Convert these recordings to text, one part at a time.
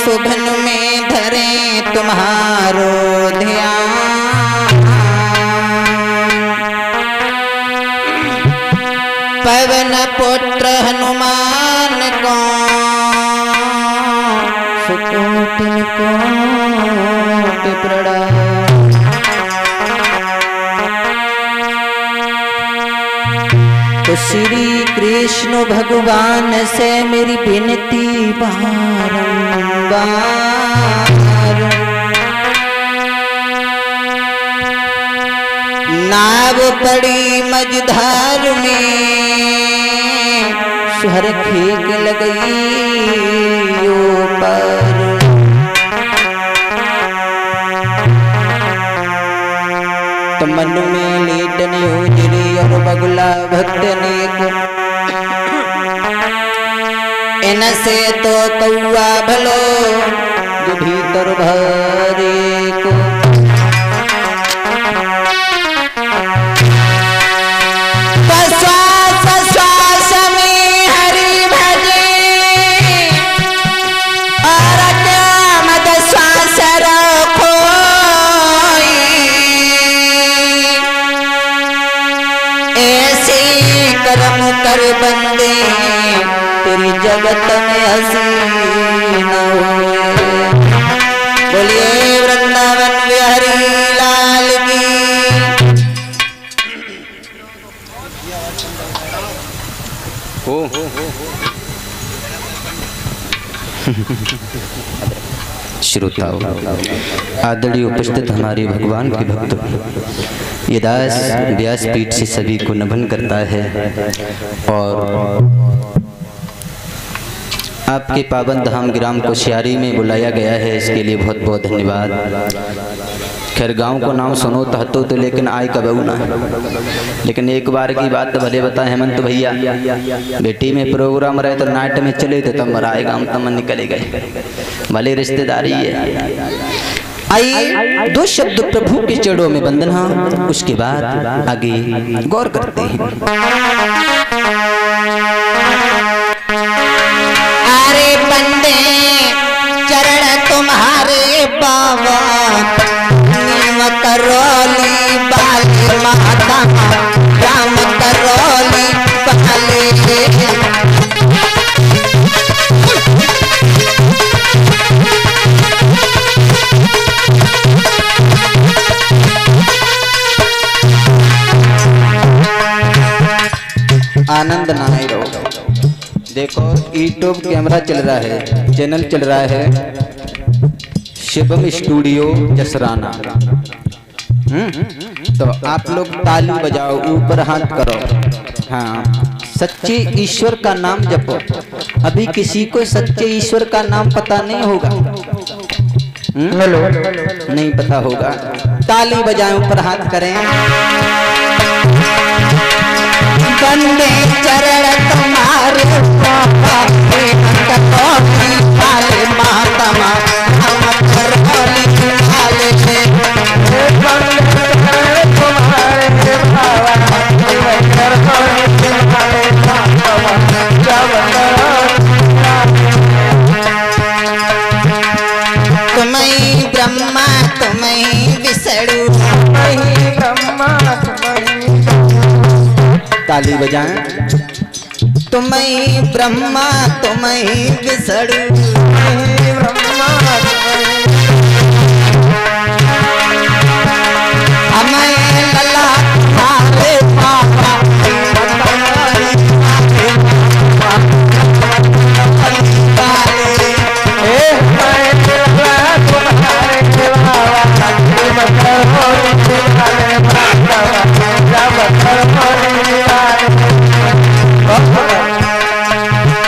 सुभन में धरे तुम्हारो ध्यान। पवन पुत्र हनुमान को सुकोटि कोटि प्रणाम। तो श्री कृष्ण भगवान से मेरी विनती बारंबार। नाव पड़ी मझधार में सुहर खेक लगई ऊपर। तो मन में लेटने उजरी और बगुला भक्त अनेक। इनसे तो कौआ भलो जो भीतर भरे को। श्वास श्वास में हरि भजे और क्या मत श्वास रखो। ऐसे कर्म कर बंदे तेरी जगत में हंसी न होए। बोलिए वृंदावन बिहारी लाल की। श्रोताओ, आदरणीय उपस्थित हमारे भगवान के भक्त, ये दास व्यासपीठ से सभी को नमन करता है और आपके पावन धाम ग्राम कोश्यारी में बुलाया गया है, इसके लिए बहुत बहुत धन्यवाद। खैर गांव को नाम सुनो तो लेकिन आए कब ना। लेकिन एक बार की बात तो भले बताए हेमंत भैया, बेटी में प्रोग्राम रहे तो नाइट में चले थे तब मराए गाँव तब निकले गए, भले रिश्तेदारी है। आइए दो शब्द प्रभु के चरणों में वंदना, उसके बाद आगे गौर करते हैं। अरे बंदे चरण तुम्हारे बाबा करौली बाले माता राम करौली बाले। आनंद नाई रहो। देखो यूट्यूब कैमरा चल रहा है, चैनल चल रहा है शिवम स्टूडियो जसराना। तो आप लोग ताली बजाओ, ऊपर हाथ करो। हाँ, सच्चे ईश्वर का नाम जपो। अभी किसी को सच्चे ईश्वर का नाम पता नहीं होगा। नहीं पता होगा, ताली बजाएं, ऊपर हाथ करें। बंदे चरण तुम्हारे बाबा बाले माता हम करौली बाले। तुम्हीं ब्रह्मा तुम्हीं विष्णु ताली बजाएं। तुम्हीं ब्रह्मा तुम्हीं विष्णु हमें लला तुम्हारे बाबा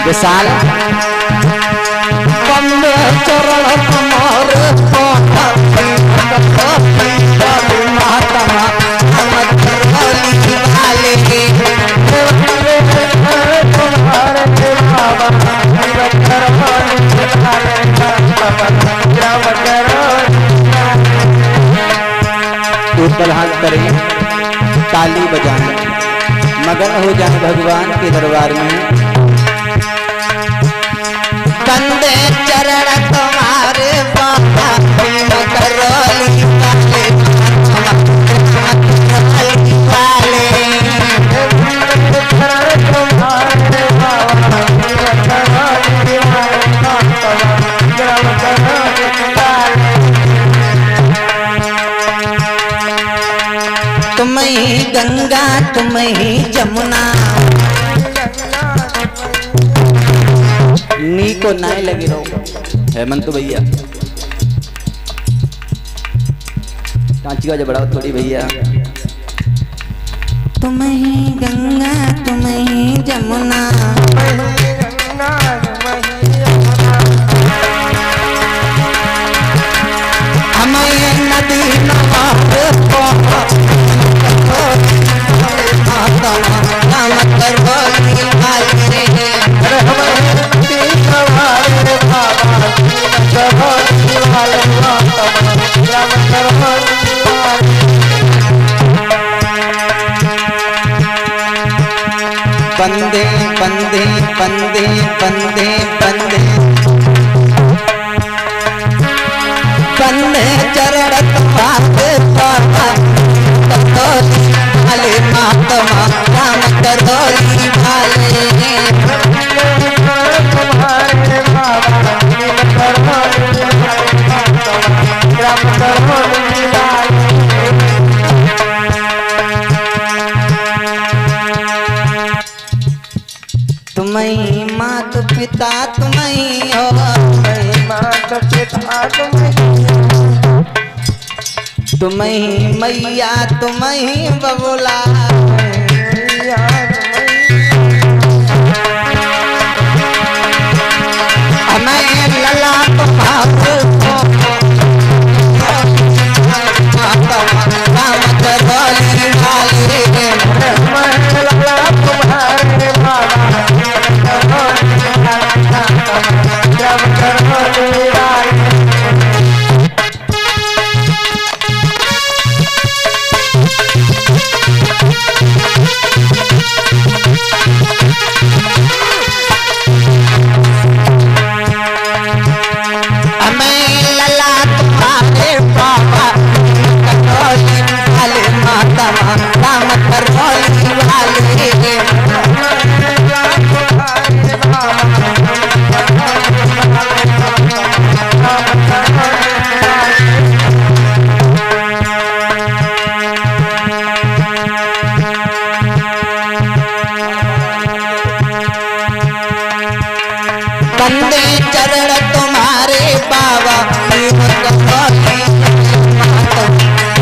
विशाल चरण तुम्हारे ऊपर हाथ करें, ताली बजाएं, मगन हो जाए भगवान के दरबार में। बंदे चरण तुम्हारे तुम ही जमुना। नी को नाय लगी रहो हेमंत भैया, कांची का बढ़ाओ थोड़ी भैया। तुम ही गंगा तुम ही जमुना, हमें नदी बंदे बंदे बंदे बंदे बंदे बंदे चरण तुम्हारे भाले महात्मा राम करोली भाले। तुम्हीं मात पिता तुम्हीं हो, मात पिता तुम्हीं मैया तुम्हीं बबुला। हमें लला तुम्हारे राम करोली भाले। बंदे चरण तुम्हारे बाबा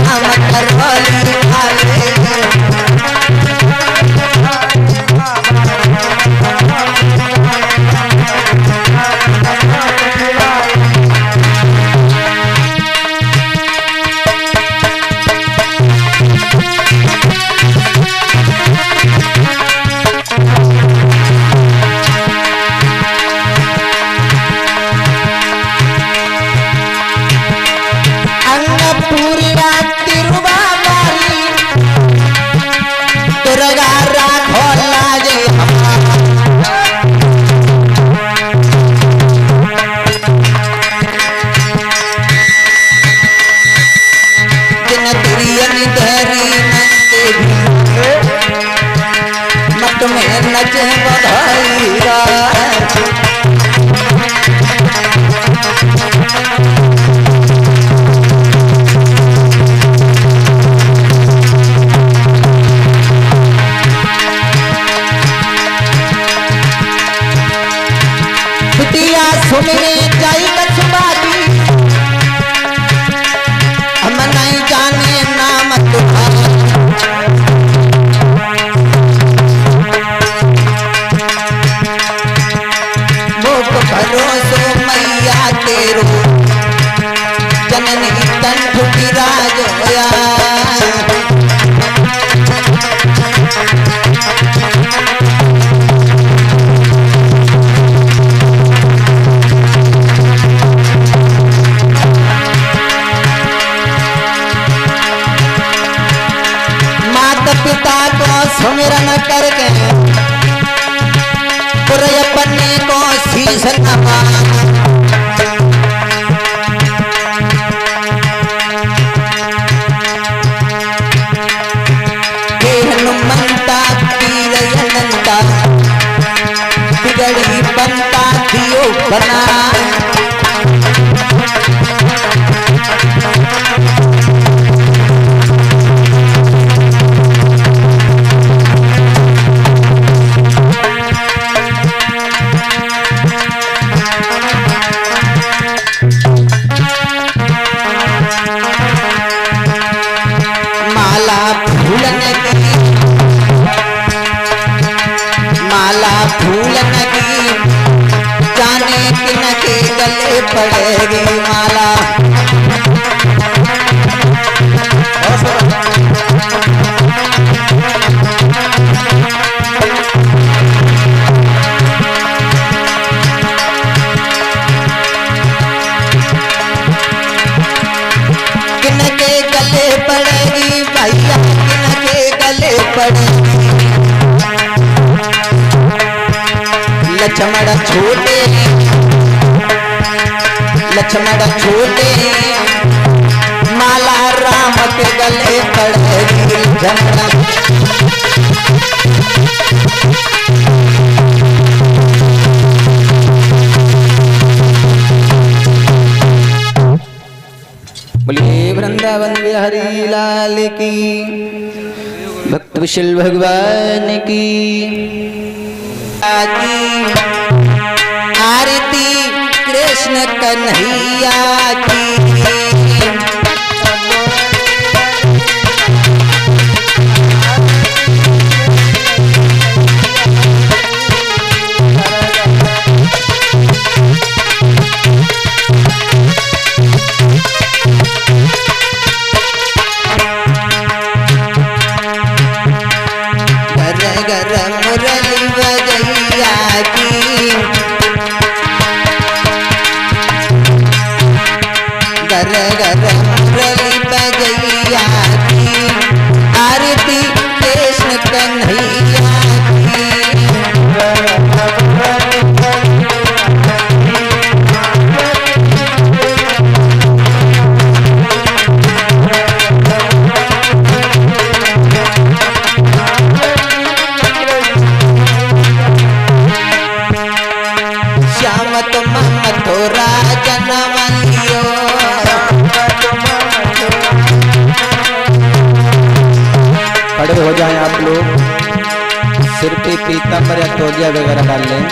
हम करवली भाले। हम नहीं जाने नाम तुम्हारा, मुख भरोसो मैया तेरो जननी कंठ विराज होया। पिता को सुमिरन करके पुरय पन्ने को शीश नवा। हनुमंता पीर अनंता बिगड़ी बनता दियो बना। माला फूलन की, माला फूलन की, जाने किन के गले पड़ेगी माला। किन के गले पड़ेगी भैया, किन के गले पड़ेगी। लक्ष्मण छोटे, लक्ष्मण छोटे, माला राम के गले पड़ेगी। लक्ष्मण बोलिए वृंदावन बिहारी लाल की, भक्त विशल भगवान की आरती कृष्ण कन्हैया की। मुरली बजैया की, गर गर मुरली बजैया की, आरती कृष्ण कन्हैया की। श्याम तुम मथुरा जन्म लियो, खड़े हो जाएं आप लोग, सिर पे पीताम्बर या तौलिया वगैरह डाल लें,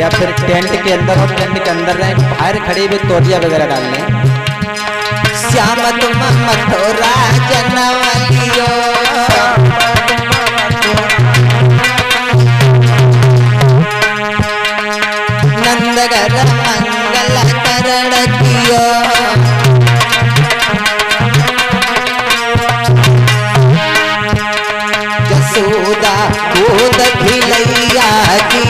या फिर टेंट के अंदर और टेंट के अंदर रहें, बाहर खड़े हुए तौलिया वगैरह डाल लें। श्याम तुम मथुरा जन्म लियो, नंदगर मंगल करण कियो, जसोदा गोद खिलैया की,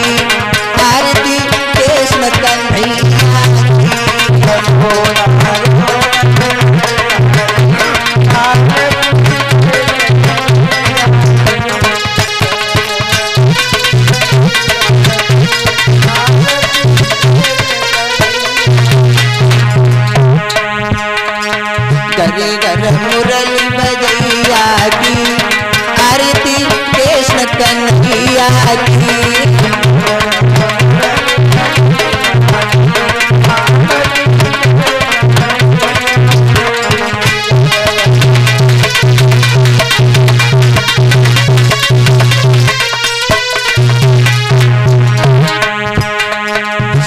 आरती कृष्ण कन्हैया की। गरी गर मुरली बजैया की, आरती कृष्ण कन्हैया की।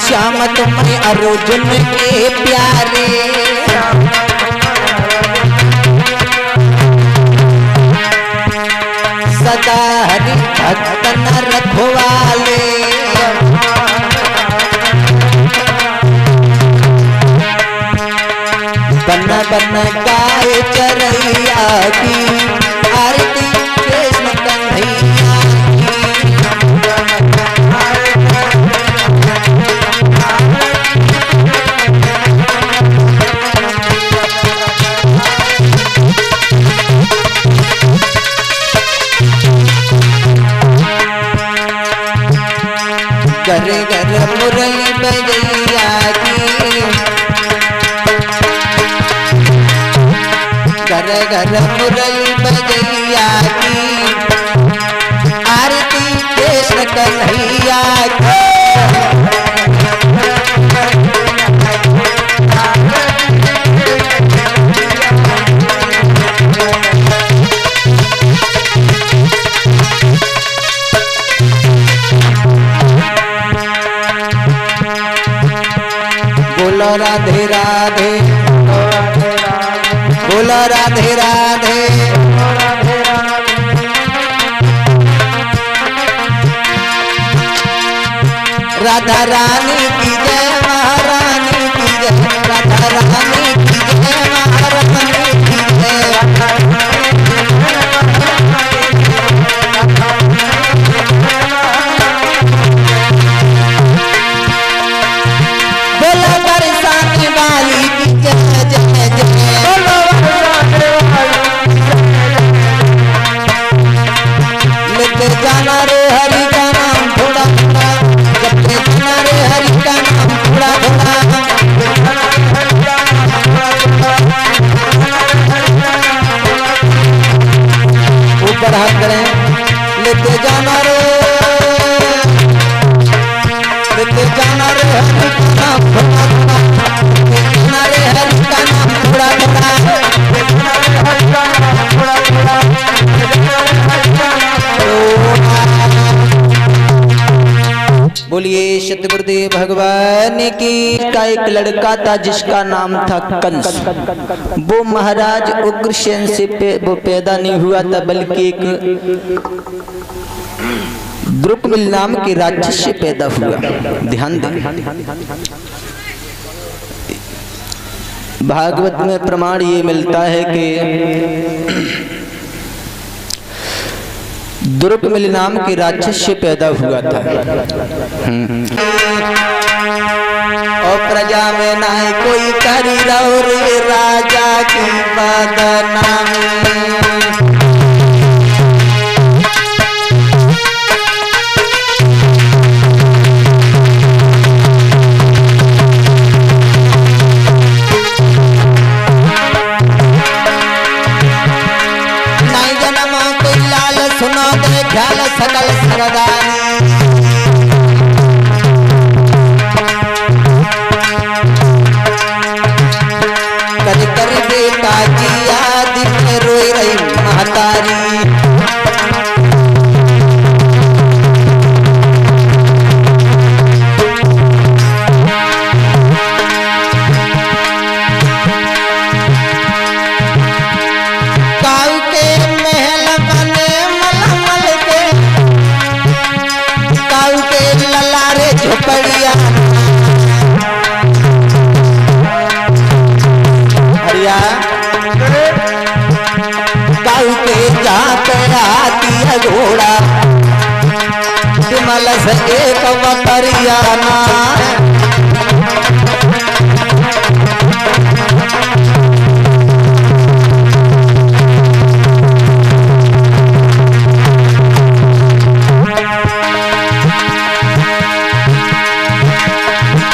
श्याम तुम्हें अर्जुन के प्यारे, सदा हरि भक्त न रखवाले। बन बन गाए चरैया की, आरती कृष्ण कन्हैया की। गर गर मुरली बजैया की, गर गर मुरली बजैया की, आरती कृष्ण कन्हैया की। बोलो राधे राधे, बोलो राधे राधे। राधा रानी की जय, महारानी की जय, राधा रानी की जय, महारानी की जय। बोलो बरसाने वाली की जय जय जय, बोलो लेते जाना रे हरि का नाम थोड़ा थोड़ा, जपते जाना रे हरि का नाम थोड़ा थोड़ा। ऊपर हाथ करें, लेते जाना रे, लेते जाना रे हरि का नाम थोड़ा थोड़ा, लेते जाना रे हरि का नाम थोड़ा थोड़ा। बोलिए सतगुरुदेव भगवान की। का एक लड़का था जिसका नाम था कंस। वो महाराज उग्रसेन से वो पैदा नहीं हुआ था, बल्कि एक द्रुकमिल नाम के राक्षस से पैदा हुआ। ध्यान दें, भागवत में प्रमाण ये मिलता है कि द्रुकमिल नाम के राक्षस से पैदा हुआ था। और प्रजा में ना कोई करी रहो रे राजा की बदनामी। सुनो दे ख्याल सकल सरदानी, कर कर बेटा जिया दिन में रोई रही महतारी। घोड़ा सिमल से एक वतरियाना,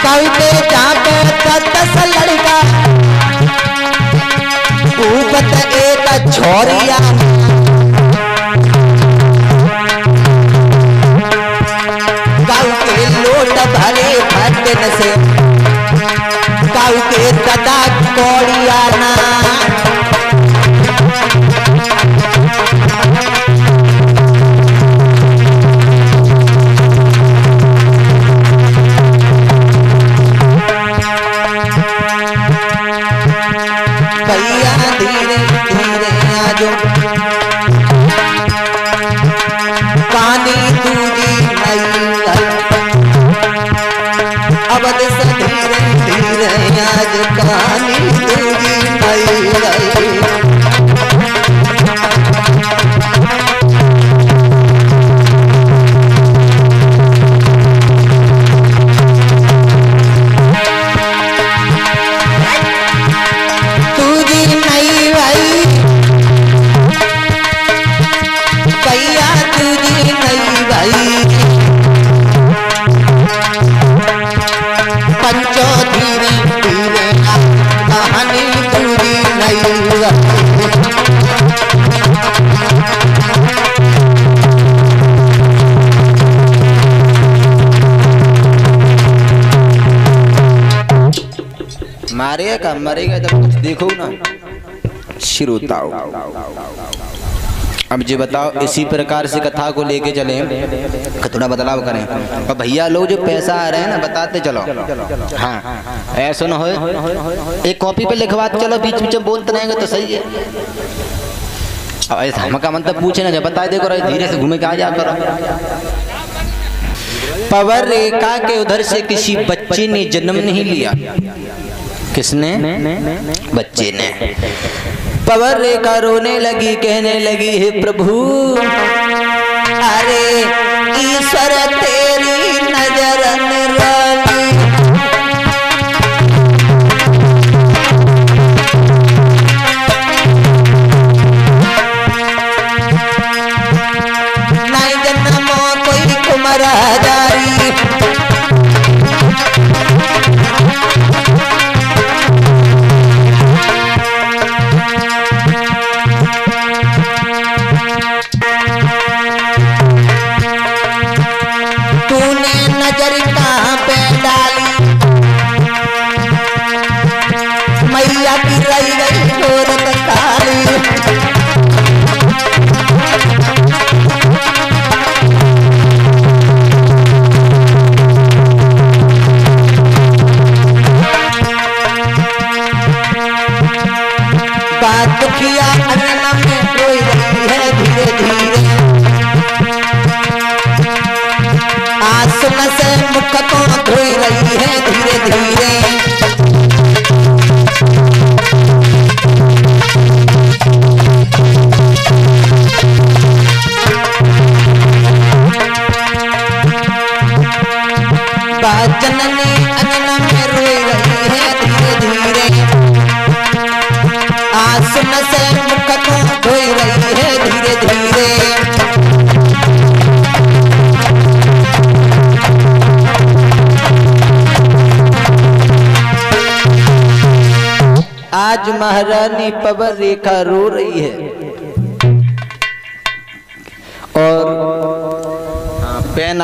कविते जाके 10 लड़का ऊपत एक छोरिया। भले भजन से काऊ के दादा कोड़ियाना, भैया धीरे धीरे आजो पानी दूजी नहीं अवध से धीरे धीरे आज कहानी दूजी आई गई। दूजी नहीं भाई भैया, दूजी नहीं भाई, पंचो धीरे धीरे कहानी दूरी नहीं। मारेगा मरेगा जब कुछ देखो ना, श्रोताओ अब जी बताओ, इसी प्रकार से कथा को लेके चले, थोड़ा बदलाव करें। और भैया लोग जो पैसा आ रहे हैं ना, बताते चलो। हाँ, ऐसा ना हो एक कॉपी पे लिखवाते चलो, बीच बीच में बोलते रहेंगे तो सही है। अब ऐसा हमका मतलब पूछे ना, जब बता दे करो, धीरे से घूमे के आ जा करो। पवर रेखा के उधर से किसी बच्चे ने जन्म नहीं लिया। किसने? बच्चे ने। पवर रेखा रोने लगी, कहने लगी, हे प्रभु, अरे ईश्वर तेरी नजर निराली, नहीं जन्मो कोई कुमारा जारी, मैया की रही गई गोरत काली, बात किया अंगना में रोई रही है धीरे धीरे, आंसू से मुख को धोई रही है धीरे धीरे, जननी अंगना में रोई रही है धीरे धीरे, आंसू से मुख को धोई रही है धीरे धीरे, आज महारानी पवर रेखा रो रही है और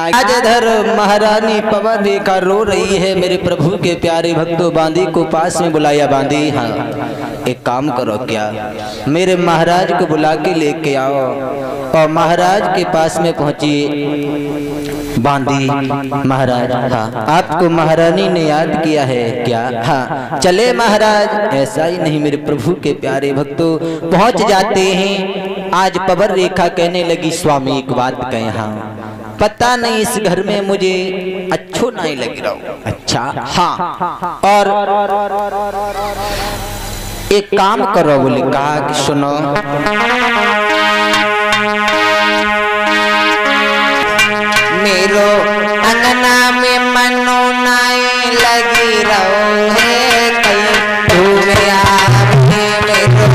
आज इधर महारानी पवन रेखा रो रही है। मेरे प्रभु के प्यारे भक्तों, बांदी को पास में बुलाया। बांदी, हाँ एक काम करो, क्या मेरे महाराज को बुला के लेके आओ। और महाराज के पास में पहुंची बांदी। महाराज, हाँ आपको महारानी ने याद किया है क्या? हाँ चले महाराज। ऐसा ही नहीं मेरे प्रभु के प्यारे भक्तों, पहुंच जाते हैं। आज पवन रेखा कहने लगी, स्वामी एक बात कहें, हाँ पता नहीं इस घर में मुझे अच्छो नहीं लग रहा हूँ। अच्छा, हाँ और एक काम करो। बोले, कहा कि सुनो, मेरो अंगना में मनो नहीं लगी रहो है, कहीं घूमे आपने मेरो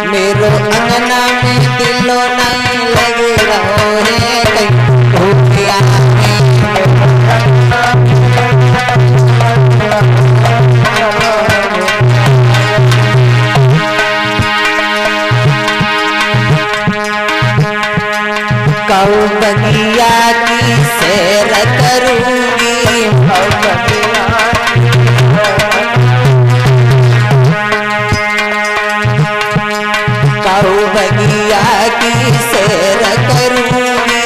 मेरो अंगना में दिलो नहीं लगे रहो है, कहीं घूमे आपने कऊ बगिया की सैर करूंगी, कऊ बगिया की सैर करूंगी,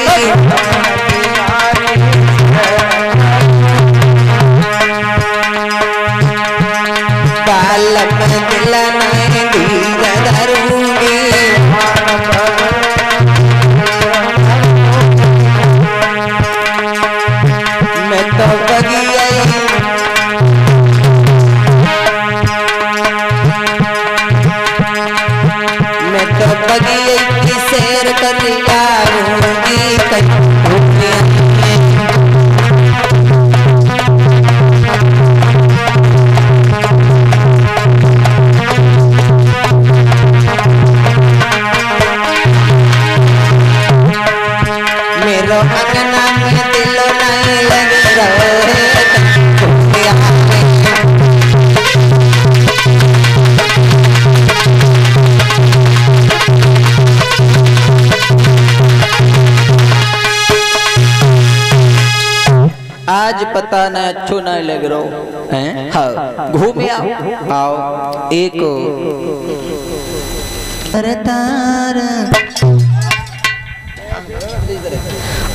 बालक दिल नहीं धीर धरूंगी, मैं तो बगिया की सैर कर जाऊंगी, मेरो अंगना में दिलो नहीं लग रहो है, आज पता न अच्छो न लग रहो हैं। हाँ घूम आओ एक करतार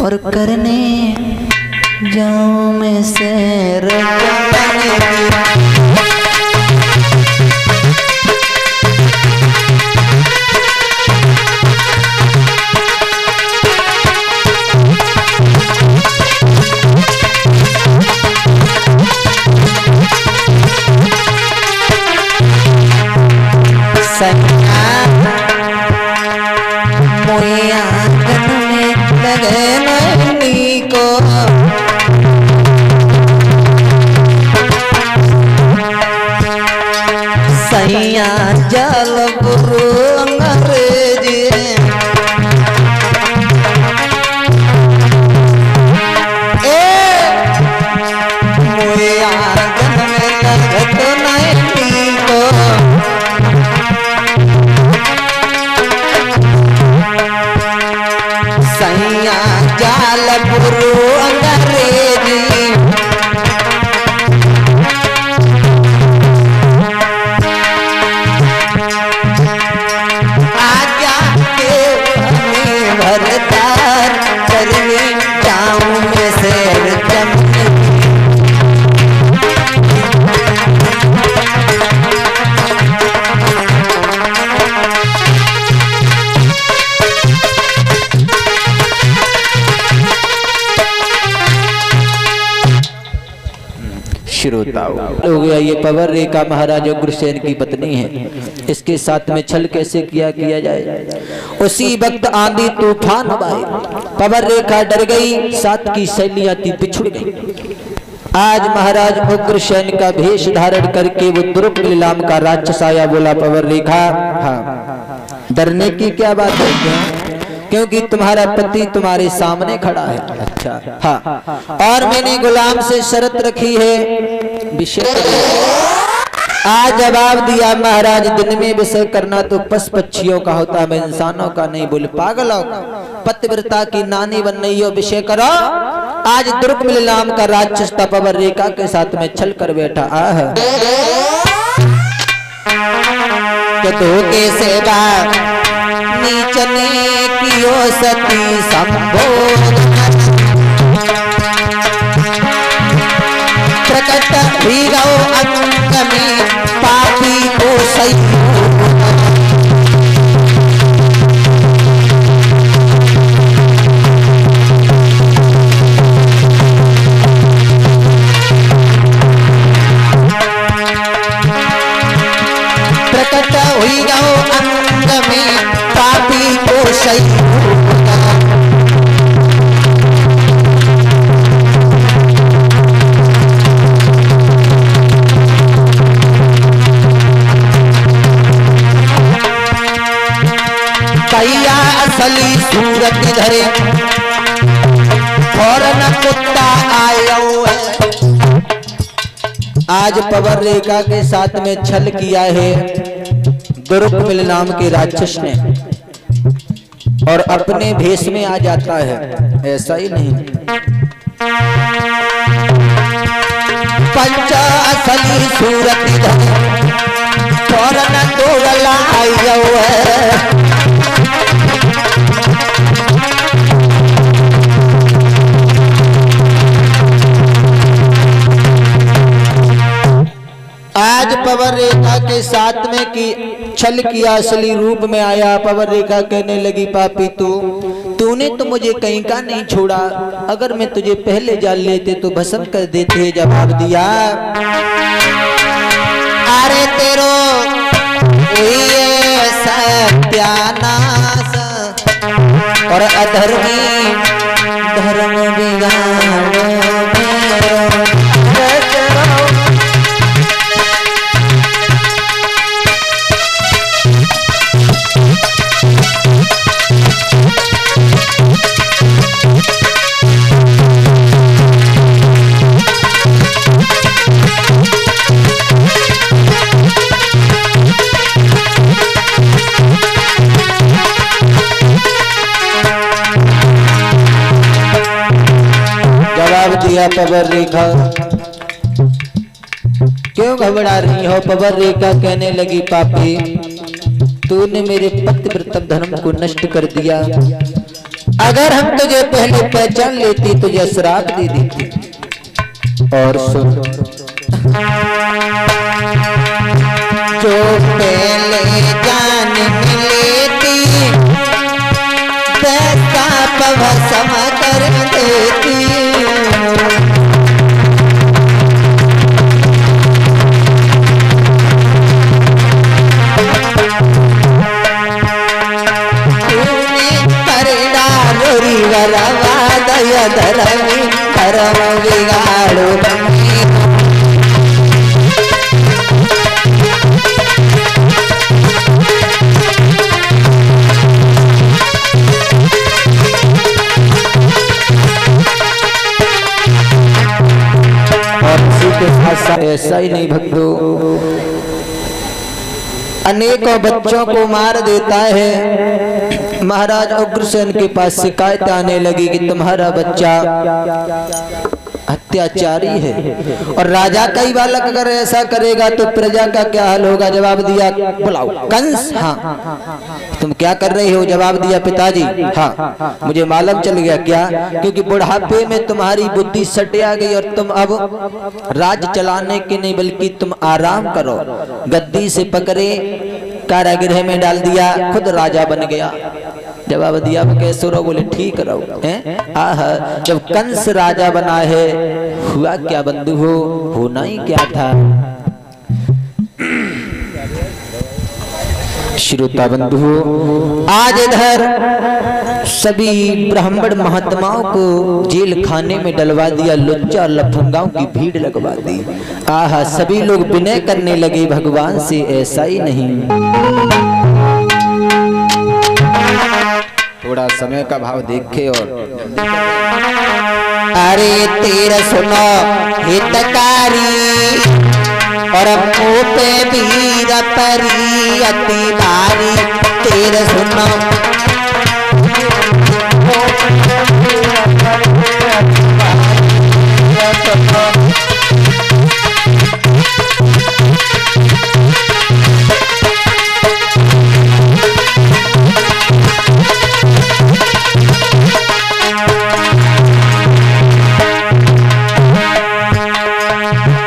और करने जाऊं मैं सैर सैया जल गुरु अंग्रेजी सैया जल गुरु अंग्रेजी श्रोताओं हो गया। ये पवन रेखा महाराज उग्रसेन की पत्नी है। इसके साथ में छल कैसे किया जाए। उसी वक्त आंधी तूफान आए, पवन रेखा डर गई, साथ की सहेलियां थी पिछुड़ गई। आज महाराज उग्रसेन का भेष धारण करके वो दुर्ग लीलाम का राक्षस आया। बोला पवन रेखा हाँ डरने की क्या बात है, क्योंकि तुम्हारा पति तुम्हारे सामने खड़ा है। अच्छा हाँ और मैंने गुलाम से शर्त रखी है विषय। आज जवाब दिया महाराज दिन में विषय करना तो पशु पक्षियों का होता है, मैं इंसानों का नहीं। बोले पागल हो, पतिव्रता की नानी बन रही हो, विषय करो। आज दुर्ग लीलाम का राक्षस पवन रेखा के साथ में छल कर बैठा। आह धोखे से नीचने कियो सती संबोध प्रकट भी गौ अंग में पापी को सही प्रकट हुई गौ अंग में पापी को सही भैया असली सूरत धरे और न कुत्ता आयो है। आज पवन रेखा के साथ में छल किया है दुर्ग नाम के राक्षस ने, और अपने भेष में आ जाता है। ऐसा ही नहीं, पंच असली सूरत धरे और न तोड़ला आयो है। आज पवन रेखा के साथ में की छल किया, असली रूप में आया। पवन रेखा कहने लगी पापी तूने तो मुझे कहीं का नहीं छोड़ा, अगर मैं तुझे पहले जान लेते तो भस्म कर देते। जवाब दिया अरे तेरो ये सत्यानाश और अधर्मी धर्म बिगाड़ो दिया पवर रेखा। क्यों घबरा रही हो पवर रेखा? कहने लगी पापी, तूने मेरे पतिव्रत धर्म को नष्ट कर दिया। अगर हम तुझे पहले पहचान लेती तुझे श्राप दे देती। और सुन, जो पहले जान लेती वैसा भस्म कर देती। धर्मी धर्म बिगाड़ो और इसी के साथ ऐसा ही नहीं भक्तों, अनेकों बच्चों को मार देता है। महाराज उग्रसेन के पास शिकायत आने लगी कि तुम्हारा बच्चा हत्याचारी है और राजा का ही बालक अगर ऐसा करेगा तो प्रजा का क्या हाल होगा। जवाब दिया, बुलाओ कंस। हाँ, तुम क्या कर रहे हो? जवाब दिया, पिताजी हाँ मुझे मालूम चल गया। क्या? क्योंकि बुढ़ापे में तुम्हारी बुद्धि सटे आ गई और तुम अब राज चलाने के नहीं बल्कि तुम आराम करो। गद्दी से पकड़े कारागृह में डाल दिया, खुद राजा बन गया। जवाब दिया, कैसे रहो? बोले ठीक रहो। आह, जब कंस राजा बना है हुआ क्या बंधु हो? होना ही क्या था। श्रोता बंधु हो, आज इधर सभी ब्राह्मण महात्माओं को जेल खाने में डलवा दिया, लुच्चा लफंगाओं की भीड़ लगवा दी। आह, सभी लोग विनय करने लगे भगवान से, ऐसा ही नहीं। थोड़ा समय का भाव देखे और अरे तेरा सुनो हितकारी और मुँह पे वीर परी अति भारी। तेरा सुनो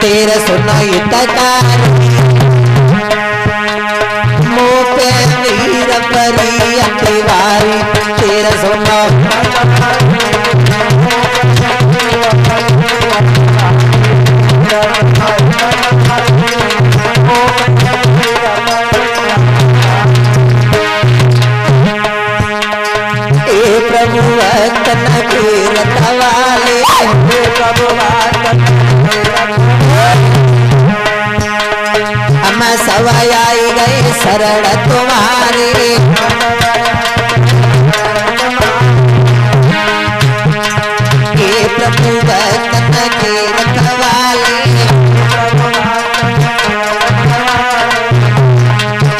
तेरे सुनो हितकार मुँह पे वीर परी अति भारी। तेरे सुनो ए प्रभु वतन के रखवाले, प्रभु हम सब आई गए शरण तुम्हारे। हे प्रभु वतन के रखवाले,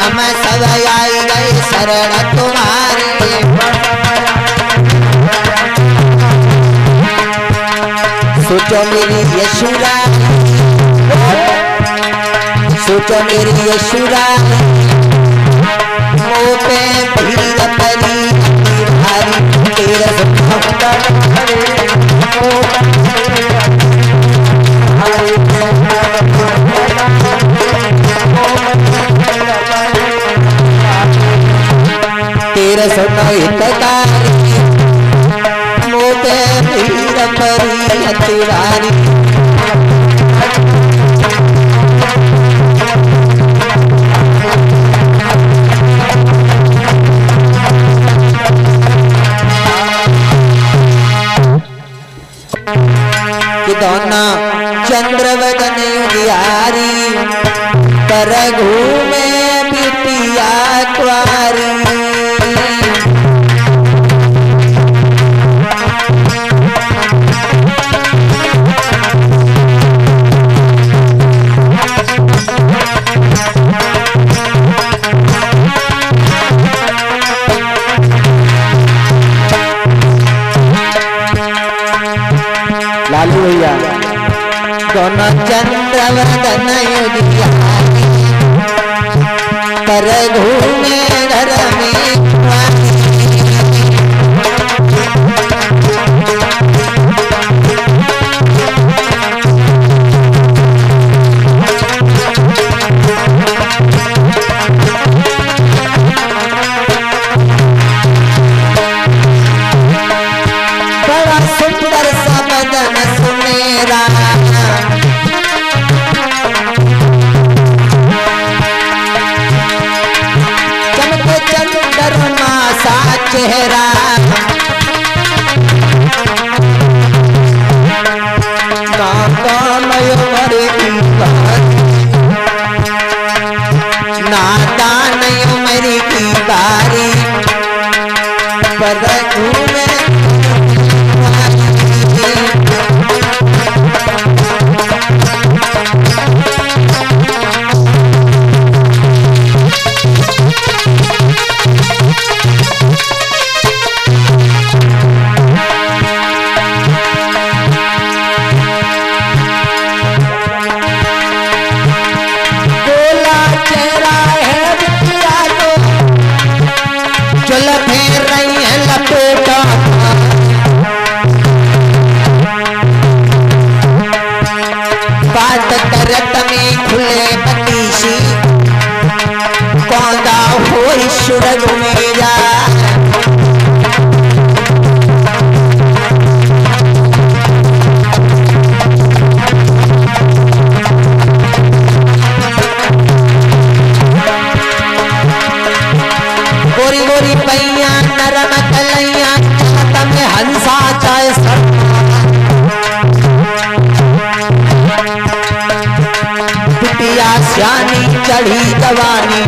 हम सब आई गए शरण तुम्हारे। सोचो मेरी यशुरा, सोचो मेरी यशुरा मुँह पे भीड़ परी भारी। तेरा तेरा सुनो हितकारी मुँह पे भीड़ परी अति भारी। चंद्रवदन उजियारी पर घूमे बिटिया कुंवारी। लालू जी भैया। दोनों चंद्रवदन युधियारी पर घूमे घर में बड़ा सुंदर सा बदन सुमेरा चमके चंद्रमा सा चेहरा नादान उम्र की बारी पर घूमे सूरज मेरा गोरी गोरी पैया नरम कलैया में हंसा चाहे सर बिटिया सियानी चढ़ी जवानी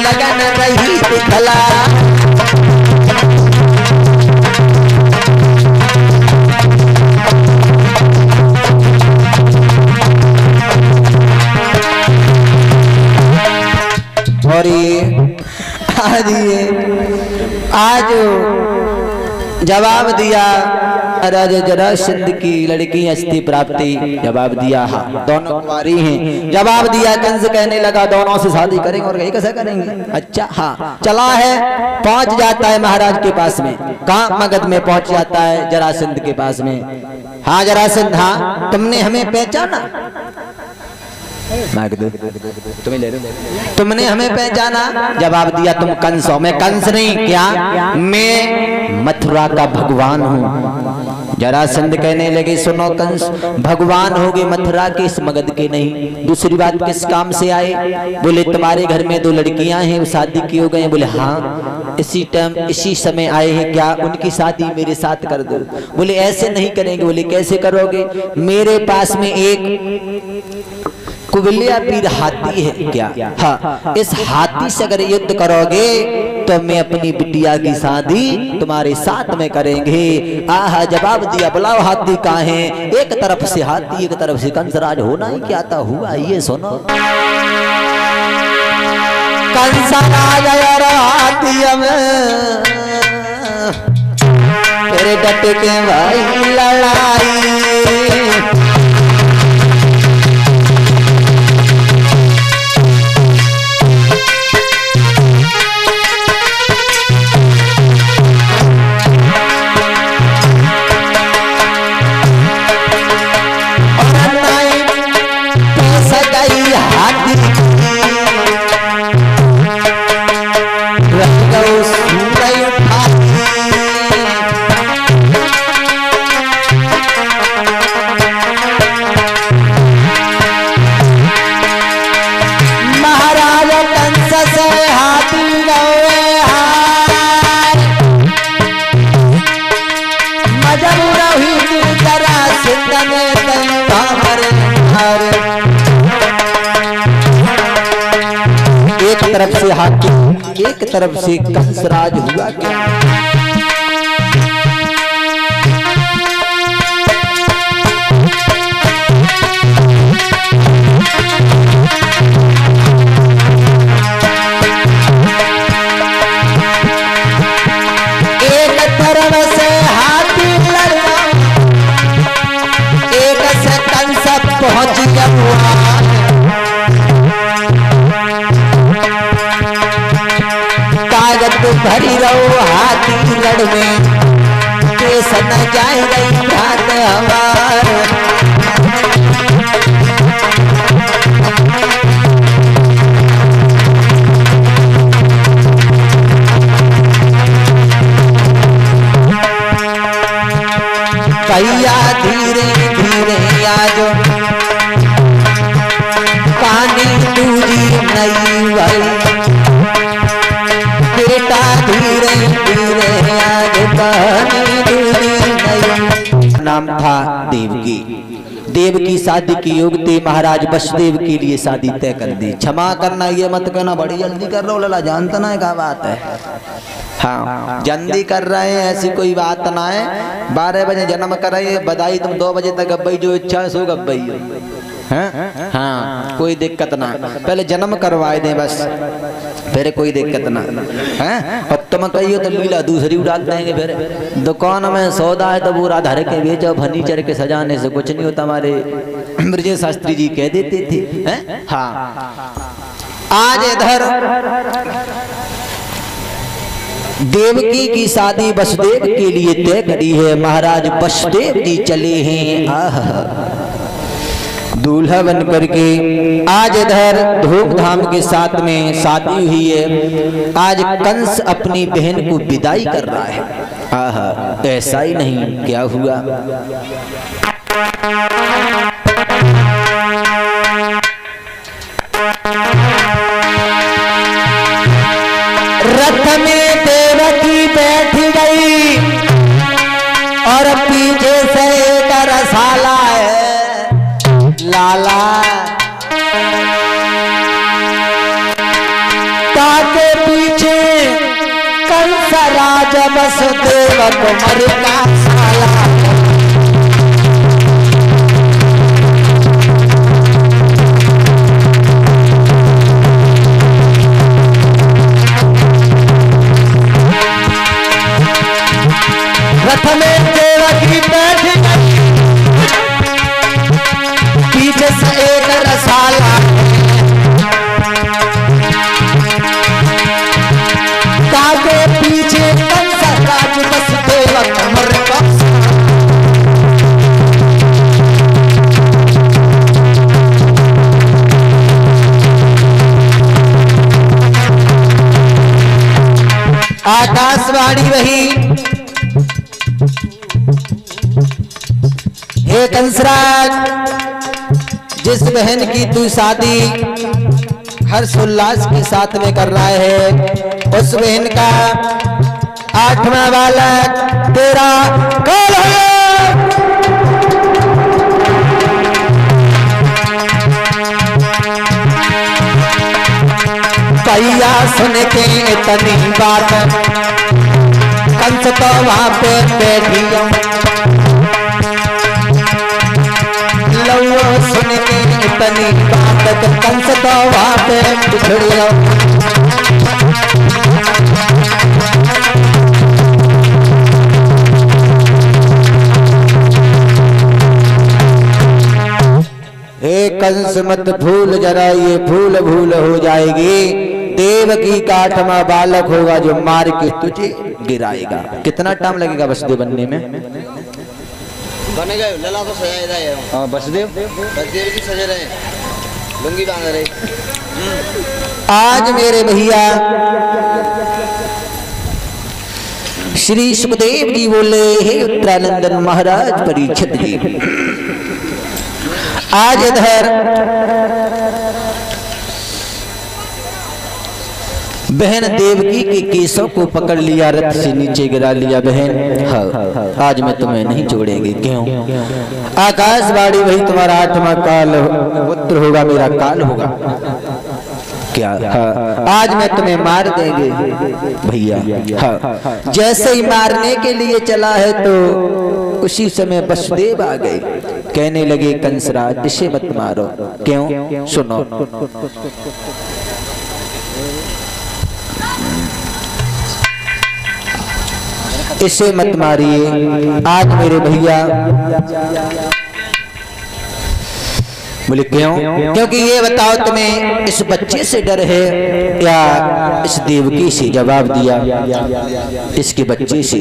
लगन रही दिखला और आज जवाब दिया राजा जरासंध की लड़की अस्ति प्राप्ति जवाब दिया। हाँ दोनों कुमारी हैं। जवाब दिया कंस कहने लगा दोनों से शादी करेंगे और कैसे करेंगे। अच्छा हाँ चला है पहुंच जाता है महाराज के पास में। कहाँ मगध में पहुंच जाता है जरासंध के पास में। हाँ जरासंध हाँ तुमने हमें पहचाना तुम्हें ले तुमने हमें पहचाना। जवाब दिया तुम कंस हो। मैं कंस नहीं क्या मैं मथुरा का भगवान हूँ। जरासंध कहने लगे सुनो कंस भगवान होगे मथुरा के इस मगध के नहीं। दूसरी बात किस काम से आए। बोले तुम्हारे घर में 2 लड़कियां हैं शादी की हो गए। बोले हाँ इसी टाइम इसी समय आए हैं क्या उनकी शादी मेरे साथ कर दो। बोले ऐसे नहीं करेंगे। बोले कैसे करोगे। मेरे पास में एक कुबलिया पीर हाथी है क्या। हाँ इस हाथी से अगर युद्ध करोगे तो मैं अपनी बिटिया की शादी तुम्हारे साथ में करेंगे। आहा जवाब दिया बुलाओ हाथी कहाँ है। एक तरफ से हाथी एक तरफ से कंसराज होना ही क्या था हुआ ये सुनो। कंसराज हाथी तेरे डट के भाई लड़ाई एक तरफ से हाथी एक तरफ से कंसराज हुआ क्या। एक तरफ से हाथी ताकत भरी रहो हाथी लड़ में, केस न जाए रही हाथ हमार। भैया धीरे धीरे आजो पानी दूरी नहीं भाई, बेटा धीरे धीरे आजो पानी दूरी नहीं। नाम था देवकी। देव की शादी की युवती महाराज वसुदेव के लिए शादी तय कर दी। क्षमा करना ये मत कहना बड़ी जल्दी कर रहे हो लला, जानता ना है क्या बात है। हाँ जल्दी कर रहे हैं ऐसी कोई बात ना है। 12 बजे जन्म कर रहे हैं, बधाई तुम 2 बजे तक गब्बई जो इच्छा सो गब्बई है। हाँ कोई दिक्कत ना, पहले जन्म करवाए दें बस, फिर कोई दिक्कत ना है। और तुम कहियो तो लीला दूसरी उड़ा देंगे। फिर दुकान में सौदा है तो पूरा धर के बेचो, फर्नीचर के सजाने से कुछ नहीं होता, हमारे ब्रजेश शास्त्री जी कह देते थे हैं? हाँ आज इधर देवकी की शादी वसुदेव के लिए तय करी है। महाराज वसुदेव जी चले हैं आह दूल्हा बन करके। आज इधर धूमधाम के साथ में शादी हुई है। आज कंस अपनी बहन को विदाई कर रहा है। आह ऐसा ही नहीं क्या हुआ, रथ में देवकी बैठ गई और पीछे से एक रसाला है लाला, ताके पीछे कंस राज वसुदेव कुमार का साला। रथ में देवकी बैठ गई, पीछे से एक रसाला, ताके पीछे कंस राज वसुदेव कुमार का। आकाशवाणी रही, हे कंसराज, जिस बहन की तू शादी हर्ष उल्लास के साथ में कर रहा है, उस बहन का 8वां बालक तेरा कल है। भैया सुन के इतनी बात कंस तो वहां पे बैठियो, लव सुन के इतनी बात कंस तो वहां पे बिछड़ियो। हे कंस मत भूल, जरा ये भूल भूल हो जाएगी। देवकी का 8वां बालक होगा जो मार के तुझे गिराएगा। कितना टाइम लगेगा वसुदेव बनने में? बनेगा लला तो सजाए रहे। हाँ वसुदेव जी सजे रहे, लुंगी बांध रहे। आज मेरे भैया श्री सुखदेव जी बोले, हे उत्तरानंदन महाराज परीक्षित जी, आज इधर बहन देवकी के केसों को पकड़ लिया, रथ से नीचे गिरा लिया। बहन हाँ आज मैं तुम्हें नहीं छोड़ेंगे। क्यों? आकाशवाणी वही तुम्हारा 8वां काल पुत्र होगा, मेरा काल होगा। क्या? हाँ आज मैं तुम्हें मार देंगे भैया। हाँ जैसे ही मारने के लिए चला है तो उसी समय वसुदेव आ गए, कहने लगे कंसराज इसे मत मारो। क्यों? सुनो, इसे मत मारिए। आज मेरे भैया बोले क्यों? क्योंकि ये बताओ तुम्हें इस बच्चे से डर है या इस देवकी से? जवाब दिया इसके बच्चे से।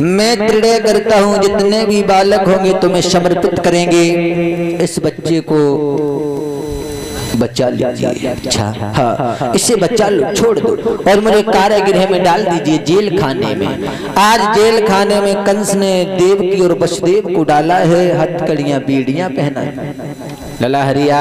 मैं दृढ़ करता हूं जितने भी बालक होंगे तुम्हें समर्पित करेंगे, इस बच्चे को बच्चा लीजिए। अच्छा हाँ, इससे बच्चा लो, छोड़ दो और मुझे कारागृह में डाल दीजिए, जेल खाने में। आज जेल खाने में कंस ने देवकी और वसुदेव को डाला है, हथकड़ियां बीड़ियां पहना है। लला हरिया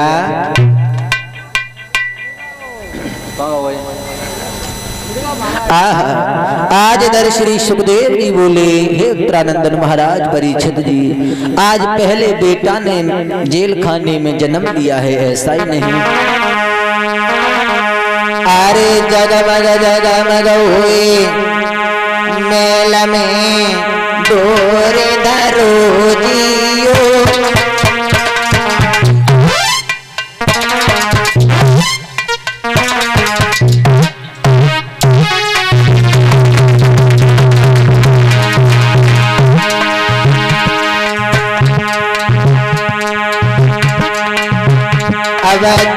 आज इधर श्री सुखदेव जी बोले, हे उत्तरानंदन महाराज परीक्षित जी, आज पहले बेटा ने जेल खाने में जन्म लिया है, ऐसा ही नहीं। अरे जगमग हुए मेला में डोरे धरो जियो,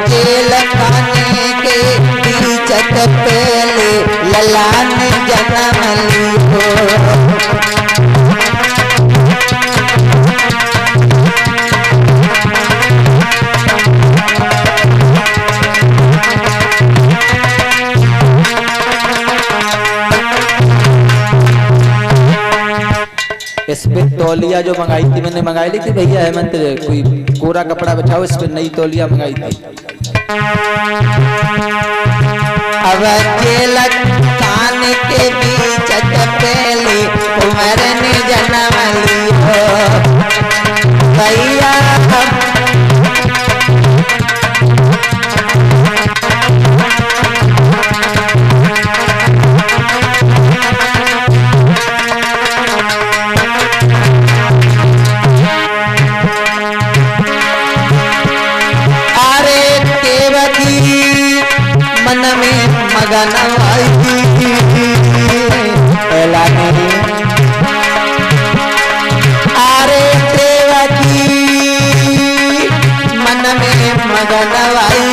जेल खाने के बीचक पहले लला ने जन्म लियो। इस पे तौलिया जो मंगाई थी मैंने, मंगाई ली थी भैया हेमंत, कोई कोरा कपड़ा बिछाओ, इस पे नई तौलिया मंगाई थी। अब जेल खाने के बीच पहले उमर ने जन्म लियो भैया। मन में मगन आई पहला नहीं, अरे देवकी मन में मगन आई।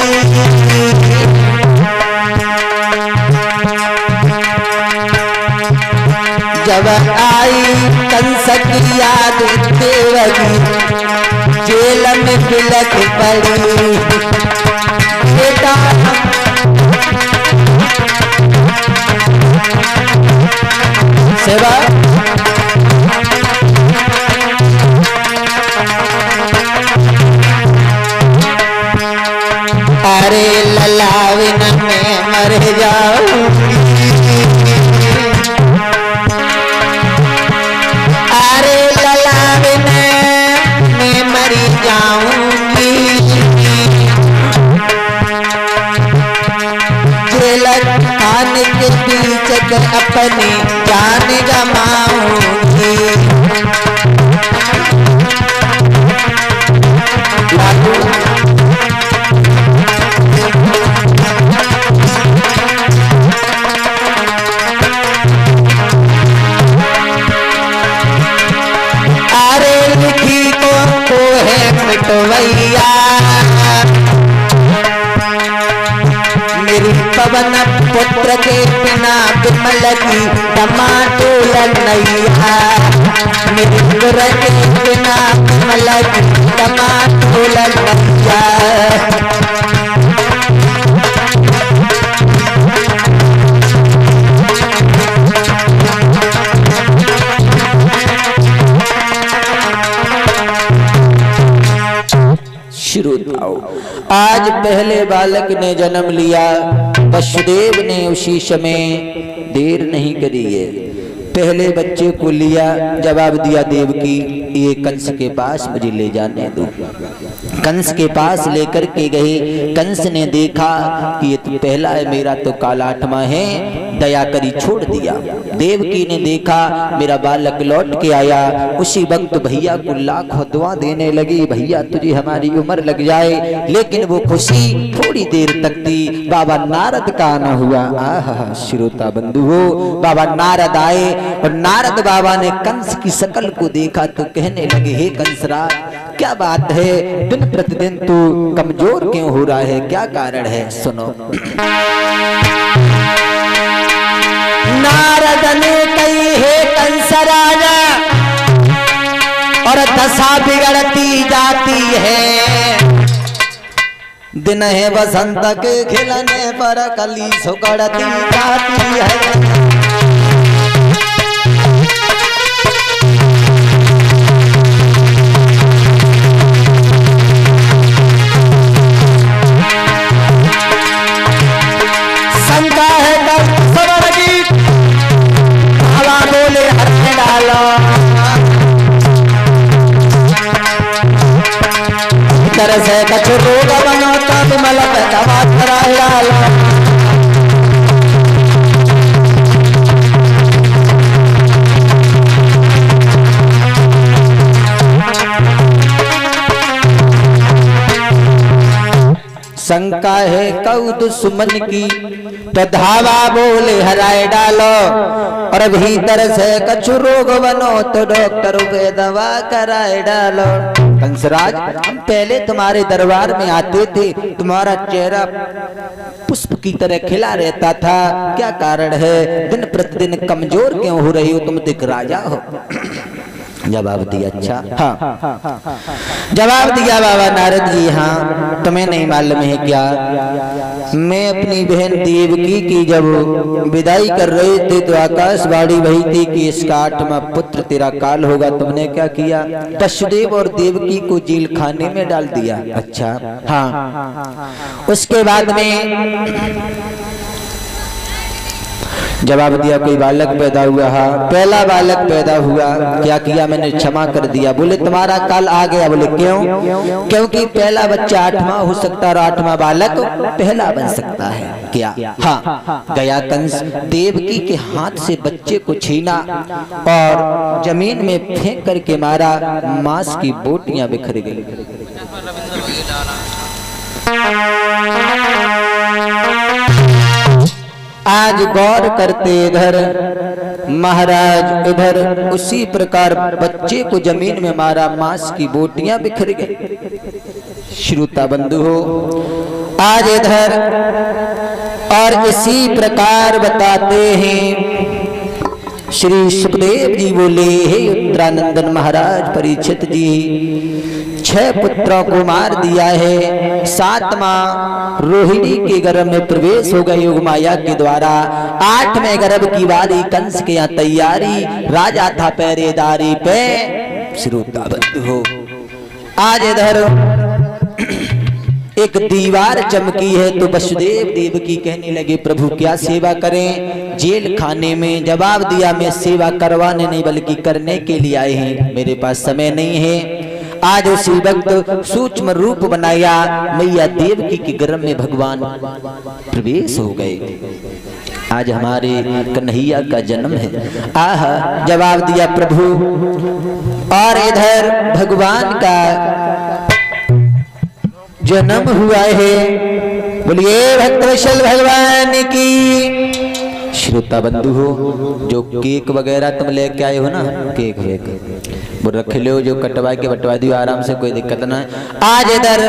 जब आई कंस की याद देवकी जेल में बिलख पड़ी, बेटा सेवा अरे ललाविन में मर जाऊंगी, अरे ललाविन में मर जाऊंगी, जेल खाने के बीच अपनी जान गमाऊंगी। अरे लिखी को है मिटवैया, मेरी पवन पुत्र के बिना विमल की टमाटोल नैया, मेरी गुर के बिना विमल की टमाटोल नैया। आज पहले बालक ने जन्म लिया, वसुदेव ने उसी समय देर नहीं करी है, पहले बच्चे को लिया। जवाब दिया देवकी, ये कंस के पास मुझे ले जाने दो। कंस के पास लेकर के गए। कंस ने देखा कि ये तो पहला है, मेरा तो कालाटमा है, दया करी छोड़ दिया। देवकी ने देखा मेरा बालक लौट के आया, उसी वक्त भैया को लाखों दुआ देने लगी, भैया तुझे हमारी उम्र लग जाए। लेकिन वो खुशी थोड़ी देर तक थी, बाबा नारद का आना हुआ। आहा श्रोता बंधु हो, बाबा नारद आए और नारद बाबा ने कंस की शकल को देखा तो कहने लगे, हे कंसराज क्या बात है, दिन प्रतिदिन तू कमजोर क्यों हो रहा है, क्या कारण है? सुनो। नारद ने कही है कंस राजा, और दशा बिगड़ती जाती है। दिन है बसंत के खिलने पर कली सुगड़ती जाती है। शंका है सवर की, हवा बोले हर डालो, तरह से कछु रोग बनो तब मलक दवा डालो। शंका है कऊ दुश्मन की, तो धावा बोले हराए डालो, और भीतर से कछु रोग बनो तो डॉक्टर पे दवा कराए डालो। कंसराज, हम पहले तुम्हारे दरबार में आते थे, तुम्हारा चेहरा पुष्प की तरह खिला रहता था, क्या कारण है? दिन प्रतिदिन कमजोर क्यों हो रही हो? तुम दिख राजा हो। जवाब दिया, अच्छा हाँ। जवाब दिया बाबा नारद जी, हाँ तुम्हें नहीं मालूम है क्या, मैं अपनी बहन देवकी की जब विदाई कर रहे थे तो आकाशवाणी वही थी कि इसका 8वां पुत्र तेरा काल होगा। तुमने क्या किया? वसुदेव और देवकी को जेल खाने में डाल दिया। अच्छा हाँ। उसके बाद में जवाब दिया कोई बालक पैदा हुआ, हाँ पहला बालक पैदा हुआ, क्या किया? मैंने क्षमा कर दिया। बोले तुम्हारा काल आ गया। बोले क्यों? क्योंकि पहला बच्चा 8वां हो सकता और 8वां बालक पहला बन सकता है। क्या? हाँ। गया कंस, देवकी के हाथ से बच्चे को छीना और जमीन में फेंक करके मारा, मांस की बोटियां बिखर गई। आज गौर करते इधर महाराज, इधर उसी प्रकार बच्चे को जमीन में मारा, मांस की बोटियां बिखर गई। श्रोता बंधु हो, आज इधर और इसी प्रकार बताते हैं श्री सुखदेव जी बोले, हे उत्तरानंदन महाराज परीक्षित जी, 6 पुत्रों को मार दिया है, 7वां रोहिणी के गर्भ में प्रवेश हो गए योग माया के द्वारा। 8वें गर्भ की बारी कंस के यहाँ तैयारी, राजा था पहरेदारी पे। श्रोता बंधु हो, आज इधर एक दीवार चमकी है तो वसुदेव देवकी कहने लगे प्रभु क्या सेवा करें? जेल खाने में जवाब दिया मैं सेवा करवाने नहीं बल्कि करने के लिए आए हैं, मेरे पास समय नहीं है। आज उसी वक्त सूक्ष्म रूप बनाया, मैया देवकी के गर्भ में भगवान प्रवेश हो गए। आज हमारे कन्हैया का जन्म है। आह, जवाब दिया प्रभु। और इधर भगवान का जन्म हुआ है, बोलिए भक्तवत्सल भगवान की। श्रोता बंधु हो, जो केक वगैरह तुम लेके आए हो ना, केक वेक वो रख लो, जो कटवा के बटवा दियो आराम से, कोई दिक्कत ना है। आज इधर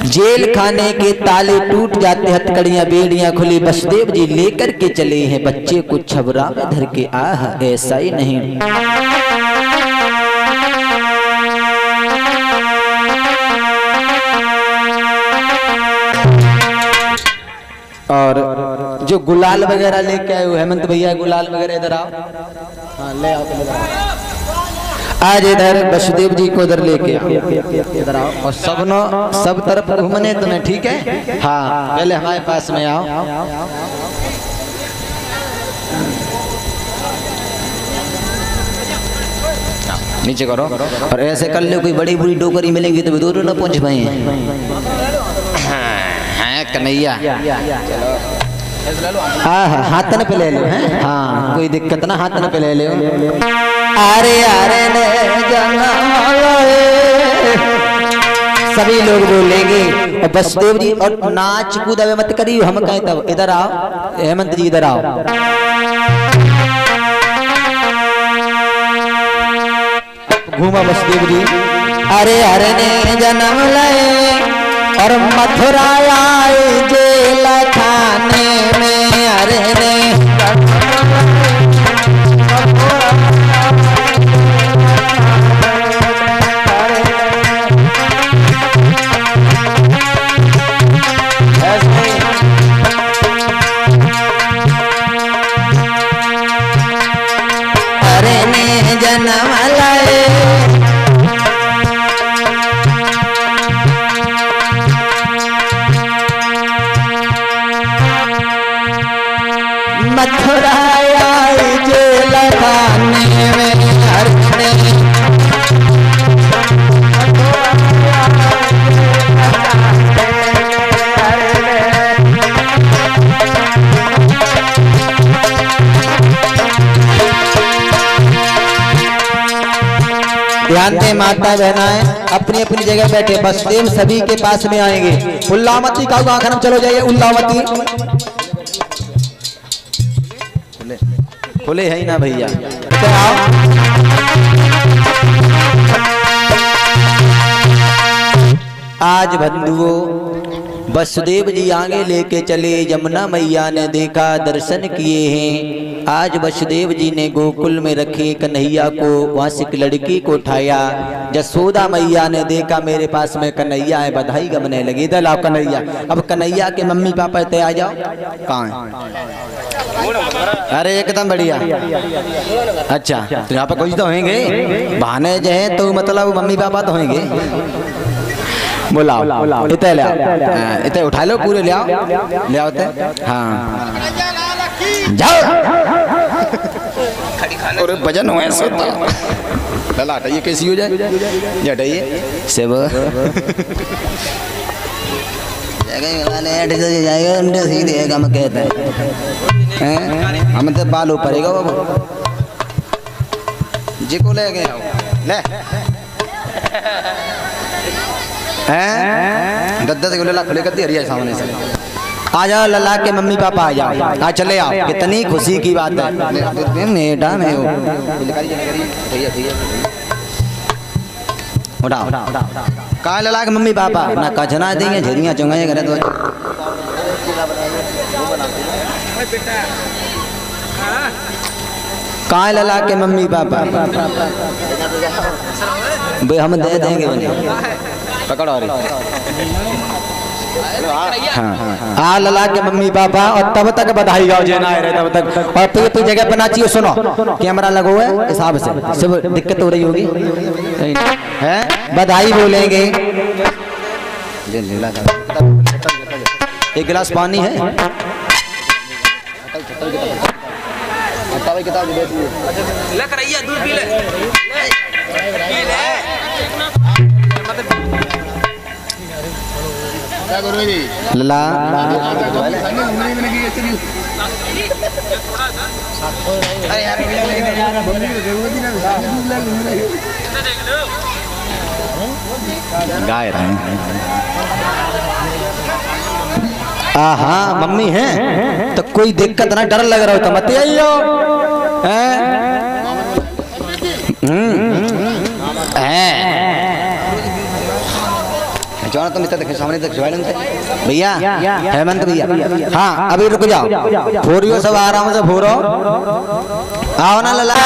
जेल खाने के ताले टूट जाते, हथकड़ियां बेड़ियां खुली, वसुदेव जी लेकर के चले हैं बच्चे को छबरा में धर के। आह, ऐसा ही नहीं, और जो गुलाल वगैरह लेके आए हो हेमंत भैया, गुलाल वगैरह इधर आओ। हाँ ले आओ, इधर आओ। आज इधर वसुदेव जी को इधर लेके इधर आओ, और सब तरफ घूमने तुम्हें, ठीक है? हाँ, पहले हमारे पास में आओ। नीचे करो, और ऐसे कर लो, कोई बड़ी बुरी डोकरी मिलेगी तो दूर न पहुंच पाए। कन्हैया हाँ, हाथन पे ले लो। हाँ, कोई दिक्कत ना, हाथन पे ले लो। अरे अरे सभी लोग बोलेंगे, और वसुदेव जी और नाच कूद मत करिए, हम कहें तब। इधर आओ हेमंत जी, इधर आओ। घूमा वसुदेव जी, अरे हर ने जन्म ले और मथुरा आए जेल खाने में। हर ने जन्म लाए मथुरा आए जेल खाने में। हर ने ध्यान दे माता बहनाएं अपनी अपनी जगह बैठे। वसुदेव सभी के पास में आएंगे। उल्लावती का आखिर चलो जाइए। उल्लावती खुले है ही ना भैया। तो आओ आज बंधुओं वसुदेव जी आगे लेके चले। यमुना मैया ने देखा दर्शन किए हैं। आज वसुदेव जी ने गोकुल में रखे कन्हैया को, वहां से एक लड़की को उठाया। जसोदा मैया ने देखा मेरे पास में कन्हैया है, बधाई गमने लगी। इधर लाओ कन्हैया। अब कन्हैया के मम्मी पापा ते आ जाओ। कहाँ है? अरे एकदम बढ़िया। अच्छा तो यहाँ पे कुछ तो होंगे बहाने जो है, तो मतलब मम्मी पापा तो होंगे। बुलाओ इतने ले आओ, इतने उठा लो पूरे ले आओ, ले आओ ते। हाँ जाओ। और वजन हुआ सो लला हटाइए। कैसी हो जाए ये हटाइए सब जाएगा। हम कहते हैं हम तो बाल ऊपरेगा बाबू जी को ले गए ले हैं। दद्दा से लला खुले करती हरिया सामने से। आ जाओ लला के मम्मी पापा आ जाओ। आ चले आओ। कितनी खुशी की बात है। नेटा में हो उठाओ कहा लला के मम्मी पापा ना कचना देंगे झेरियाँ चुंगाए करे तो कहा लला के मम्मी पापा भाई हम दे देंगे पकड़ो। हाँ आ लला के मम्मी पापा और तब तक बधाई गाओ जे ना रहे तब तक। और तो ये जगह पर नाचिए। सुनो कैमरा लगा हुआ है हिसाब से सब दिक्कत हो रही होगी है। बधाई बोलेंगे। एक गिलास पानी है। लला गाय रहे। हाँ मम्मी है तो कोई दिक्कत ना, डर लग रहा हो तो मत आइयो। तुम इतना सामने तक भैया हेमंत भैया। हाँ अभी रुक जाओ। फोरियो सब आराम से फोरो। आओ ना लला।